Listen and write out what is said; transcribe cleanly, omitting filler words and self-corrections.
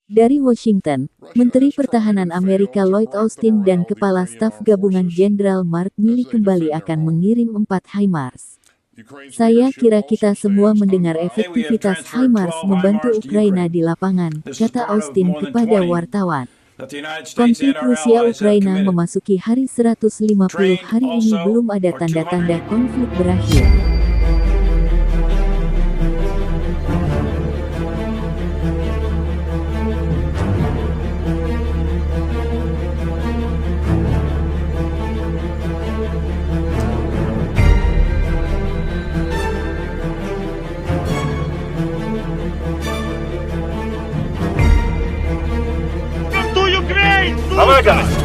Dari Washington, Menteri Pertahanan Amerika Lloyd Austin dan Kepala Staf Gabungan Jenderal Mark Milley kembali akan mengirim 4 HIMARS. Saya kira kita semua mendengar efektivitas HIMARS membantu Ukraina di lapangan, kata Austin kepada wartawan. Konflik Rusia-Ukraina memasuki hari 150 hari ini belum ada tanda-tanda konflik berakhir. America!